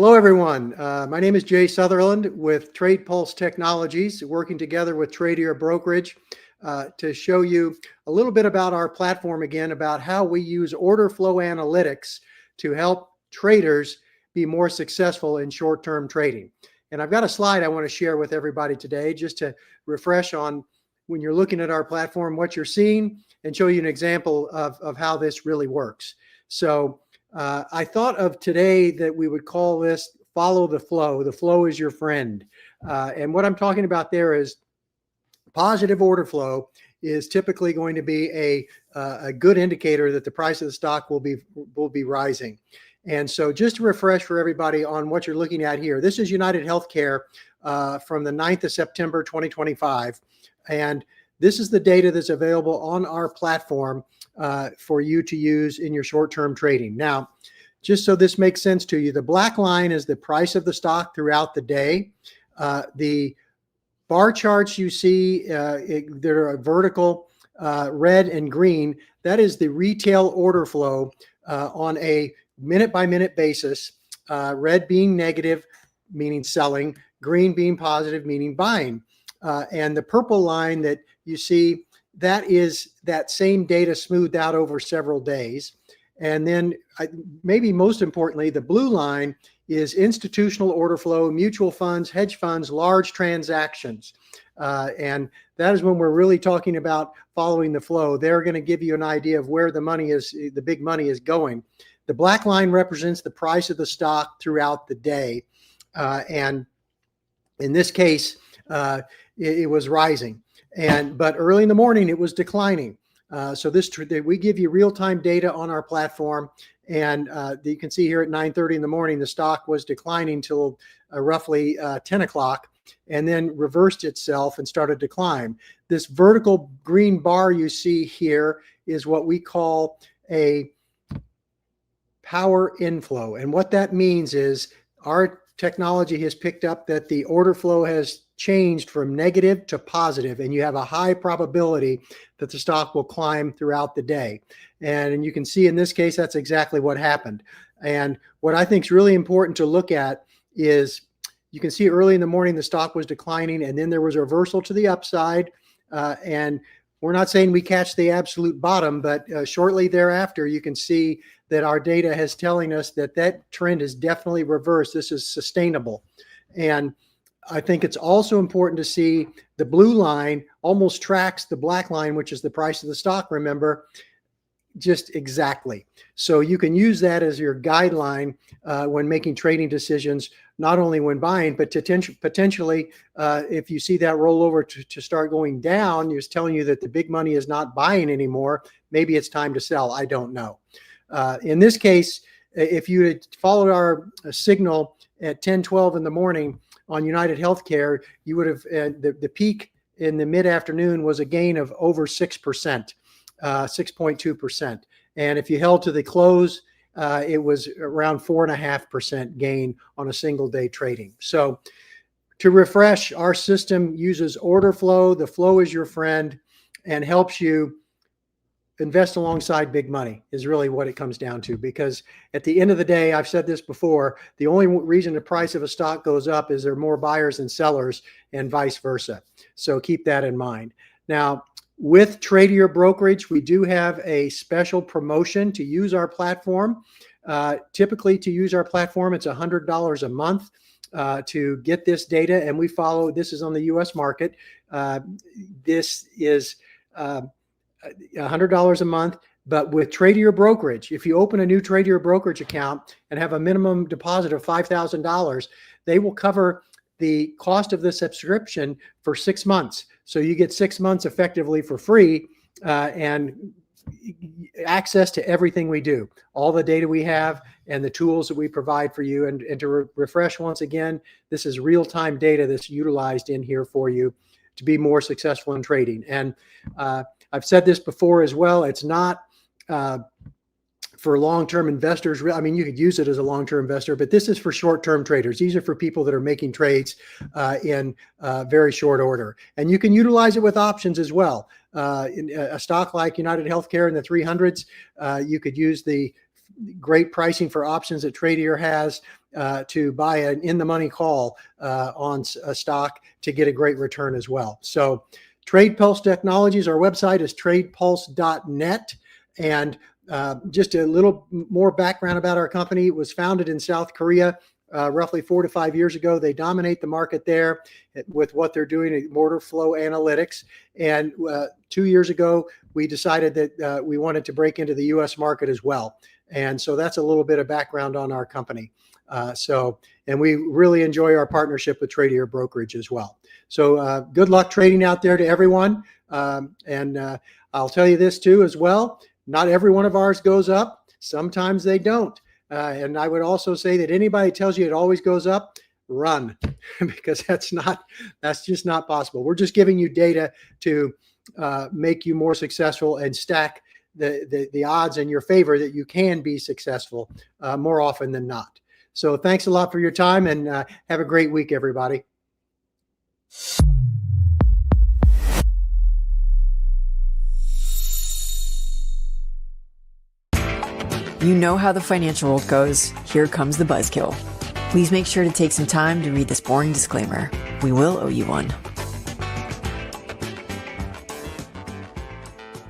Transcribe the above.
Hello, everyone. My name is Jay Sutherland with Trade Pulse Technologies, working together with Tradier Brokerage to show you a little bit about our platform again, about how we use order flow analytics to help traders be more successful in short-term trading. And I've got a slide I want to share with everybody today just to refresh on when you're looking at our platform, what you're seeing, and show you an example of how this really works. So I thought of today that we would call this follow the flow. The flow is your friend. And what I'm talking about there is positive order flow is typically going to be a good indicator that the price of the stock will be rising. And so just to refresh for everybody on what you're looking at here, this is United Healthcare from the 9th of September, 2025. And this is the data that's available on our platform for you to use in your short-term trading. Now, just so this makes sense to you, the black line is the price of the stock throughout the day. The bar charts you see that are vertical, red and green, that is the retail order flow on a minute-by-minute basis, red being negative, meaning selling, green being positive, meaning buying. And the purple line that you see, that is that same data smoothed out over several days. And then maybe most importantly, the blue line is institutional order flow, mutual funds, hedge funds, large transactions. And that is when we're really talking about following the flow. They're going to give you an idea of where the money is, the big money is going. The black line represents the price of the stock throughout the day. And in this case, it was rising. But early in the morning, it was declining. So we give you real-time data on our platform, and you can see here at 9:30 in the morning, the stock was declining till roughly 10 o'clock, and then reversed itself and started to climb. This vertical green bar you see here is what we call a power inflow. And what that means is our technology has picked up that the order flow has changed from negative to positive, and you have a high probability that the stock will climb throughout the day. And you can see in this case, that's exactly what happened. And what I think is really important to look at is you can see early in the morning, the stock was declining, and then there was a reversal to the upside. And we're not saying we catch the absolute bottom, but shortly thereafter, you can see that our data is telling us that that trend is definitely reversed. This is sustainable. And I think it's also important to see the blue line almost tracks the black line, which is the price of the stock, remember, just exactly. So you can use that as your guideline when making trading decisions, not only when buying, but potentially if you see that roll over to start going down, it's telling you that the big money is not buying anymore. Maybe it's time to sell. I don't know. In this case, if you had followed our signal at 10:12 in the morning on United Healthcare, you would have the peak in the mid-afternoon was a gain of over 6%, 6.2%. And if you held to the close, it was around 4.5% gain on a single day trading. So to refresh, our system uses order flow. The flow is your friend and helps you invest alongside big money is really what it comes down to. Because at the end of the day, I've said this before, the only reason the price of a stock goes up is there are more buyers than sellers and vice versa. So keep that in mind. Now, with Tradier Brokerage, we do have a special promotion to use our platform. Typically to use our platform, it's $100 a month to get this data. And we follow, this is on the US market. This is $100 a month, but with Tradier Brokerage, if you open a new Tradier Brokerage account and have a minimum deposit of $5,000, they will cover the cost of the subscription for 6 months. So you get 6 months effectively for free and access to everything we do, all the data we have and the tools that we provide for you. And to refresh once again, this is real-time data that's utilized in here for you to be more successful in trading. And I've said this before as well. It's not for long-term investors. I mean, you could use it as a long-term investor, but this is for short-term traders. These are for people that are making trades in very short order. And you can utilize it with options as well. In a stock like United Healthcare in the 300s, you could use the great pricing for options that Tradier has. to buy an in-the-money call on a stock to get a great return as well. So Trade Pulse Technologies, our website is tradepulse.net. And just a little more background about our company. It was founded in South Korea roughly 4 to 5 years ago. They dominate the market there with what they're doing in order flow analytics. And 2 years ago, we decided that we wanted to break into the U.S. market as well. And so that's a little bit of background on our company. And we really enjoy our partnership with Tradier Brokerage as well. So good luck trading out there to everyone. And I'll tell you this too as well. Not every one of ours goes up. Sometimes they don't. And I would also say that anybody tells you it always goes up, run, because that's just not possible. We're just giving you data to make you more successful and stack the odds in your favor that you can be successful more often than not. So thanks a lot for your time, and have a great week, everybody. You know how the financial world goes. Here comes the buzzkill. Please make sure to take some time to read this boring disclaimer. We will owe you one.